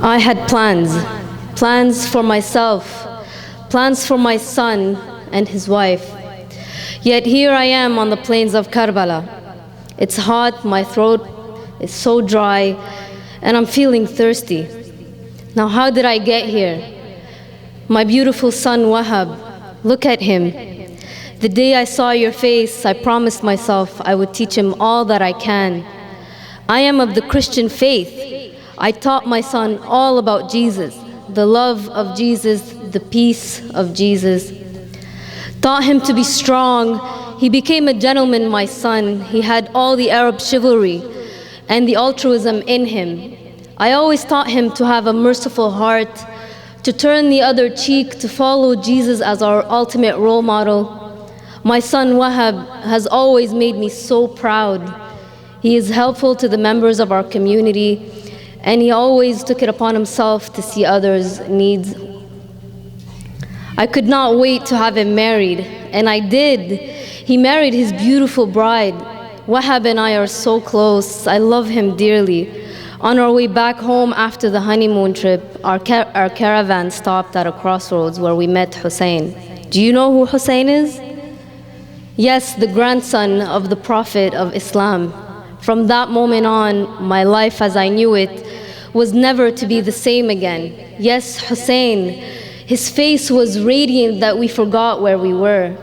I had plans for myself, plans for my son and his wife. Yet here I am on the plains of Karbala. It's hot, my throat is so dry, and I'm feeling thirsty. Now how did I get here? My beautiful son Wahab, look at him. The day I saw your face, I promised myself I would teach him all that I can. I am of the Christian faith. I taught my son all about Jesus, the love of Jesus, the peace of Jesus. Taught him to be strong. He became a gentleman, my son. He had all the Arab chivalry and the altruism in him. I always taught him to have a merciful heart, to turn the other cheek, to follow Jesus as our ultimate role model. My son Wahab has always made me so proud. He is helpful to the members of our community, and he always took it upon himself to see others' needs. I could not wait to have him married, and I did. He married his beautiful bride. Wahab and I are so close. I love him dearly. On our way back home after the honeymoon trip, our caravan stopped at a crossroads where we met Hussein. Do you know who Hussein is? Yes, the grandson of the Prophet of Islam. From that moment on, my life as I knew it was never to be the same again. Yes, Hussein, his face was radiant that we forgot where we were.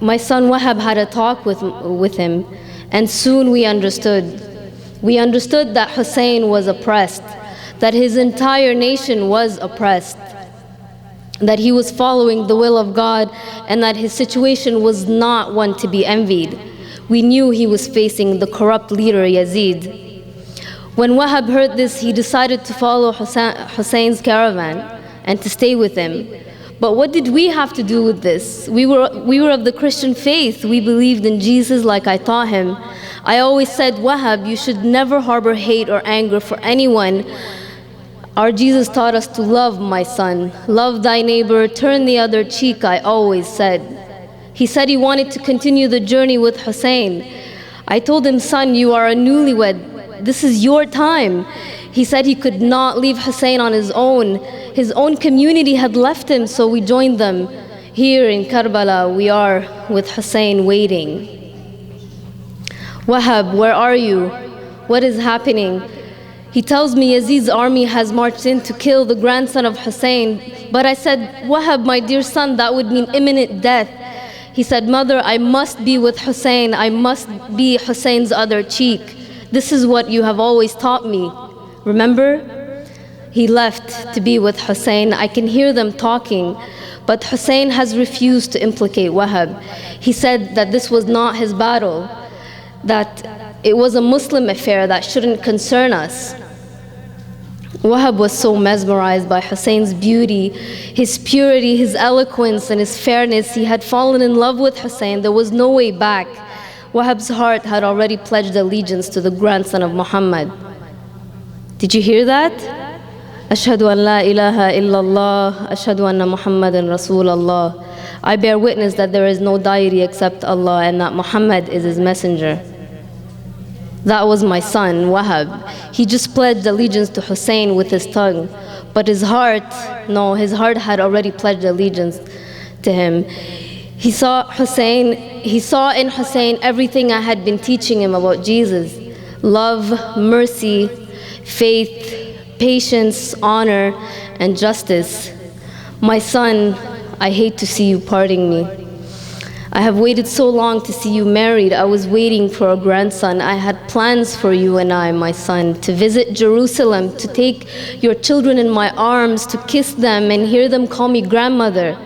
My son Wahab had a talk with him, and soon we understood. We understood that Hussein was oppressed, that his entire nation was oppressed, that he was following the will of God, and that his situation was not one to be envied. We knew he was facing the corrupt leader Yazid. When Wahab heard this, he decided to follow Hussein's caravan and to stay with him. But what did we have to do with this? We were of the Christian faith. We believed in Jesus like I taught him. I always said, Wahab, you should never harbor hate or anger for anyone. Our Jesus taught us to love, my son. Love thy neighbor, turn the other cheek, I always said. He said he wanted to continue the journey with Hussein. I told him, son, you are a newlywed. This is your time. He said he could not leave Hussein on his own. His own community had left him, so we joined them. Here in Karbala, we are with Hussein waiting. Wahab, where are you? What is happening? He tells me Yazid's army has marched in to kill the grandson of Hussein. But I said, Wahab, my dear son, that would mean imminent death. He said, mother, I must be with Hussein. I must be Hussein's other cheek. This is what you have always taught me. Remember? He left to be with Hussein. I can hear them talking, but Hussein has refused to implicate Wahab. He said that this was not his battle, that it was a Muslim affair that shouldn't concern us. Wahab was so mesmerized by Hussein's beauty, his purity, his eloquence, and his fairness. He had fallen in love with Hussein. There was no way back. Wahab's heart had already pledged allegiance to the grandson of Muhammad. Did you hear that? Ashhadu an la ilaha illallah, ashhadu anna Muhammadan Rasulullah. I bear witness that there is no deity except Allah and that Muhammad is his messenger. That was my son, Wahab. He just pledged allegiance to Hussein with his tongue, but his heart had already pledged allegiance to him. He saw in Hussein everything I had been teaching him about Jesus: love, mercy, faith, patience, honor, and justice. My son, I hate to see you parting me. I have waited so long to see you married. I was waiting for a grandson. I had plans for you and I, my son, to visit Jerusalem, to take your children in my arms, to kiss them and hear them call me grandmother.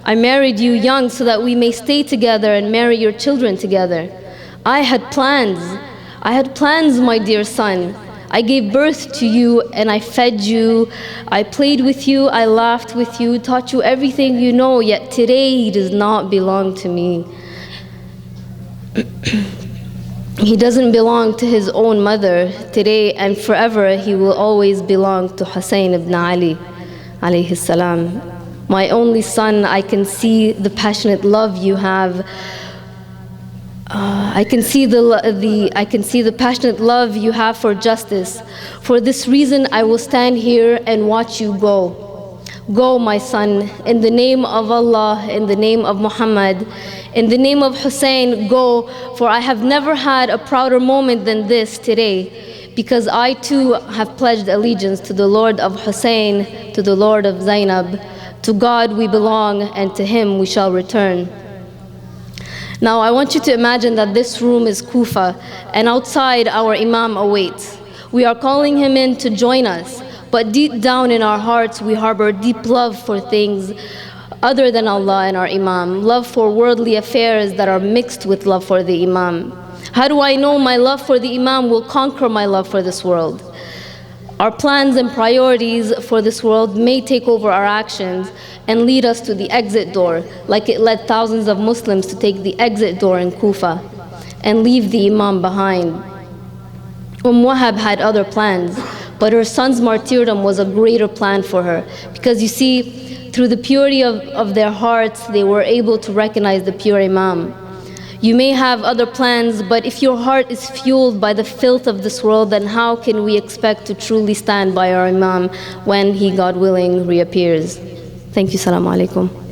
I married you young so that we may stay together and marry your children together. I had plans. I had plans, my dear son. I gave birth to you and I fed you. I played with you, I laughed with you, taught you everything you know, yet today he does not belong to me. He doesn't belong to his own mother. Today and forever he will always belong to Hussein ibn Ali, alayhi salam. My only son, I can see the passionate love you have I can see the passionate love you have for justice. For this reason, I will stand here and watch you go. Go, my son, in the name of Allah, in the name of Muhammad, in the name of Hussein, go, for I have never had a prouder moment than this today, because I too have pledged allegiance to the Lord of Hussein, to the Lord of Zainab. To God we belong, and to Him we shall return. Now I want you to imagine that this room is Kufa, and outside our Imam awaits. We are calling him in to join us, but deep down in our hearts we harbor deep love for things other than Allah and our Imam, love for worldly affairs that are mixed with love for the Imam. How do I know my love for the Imam will conquer my love for this world? Our plans and priorities for this world may take over our actions and lead us to the exit door, like it led thousands of Muslims to take the exit door in Kufa and leave the Imam behind. Wahab had other plans, but her son's martyrdom was a greater plan for her, because you see, through the purity of their hearts, they were able to recognize the pure Imam. You may have other plans, but if your heart is fueled by the filth of this world, then how can we expect to truly stand by our Imam when he, God willing, reappears? Thank you. Assalamu alaikum.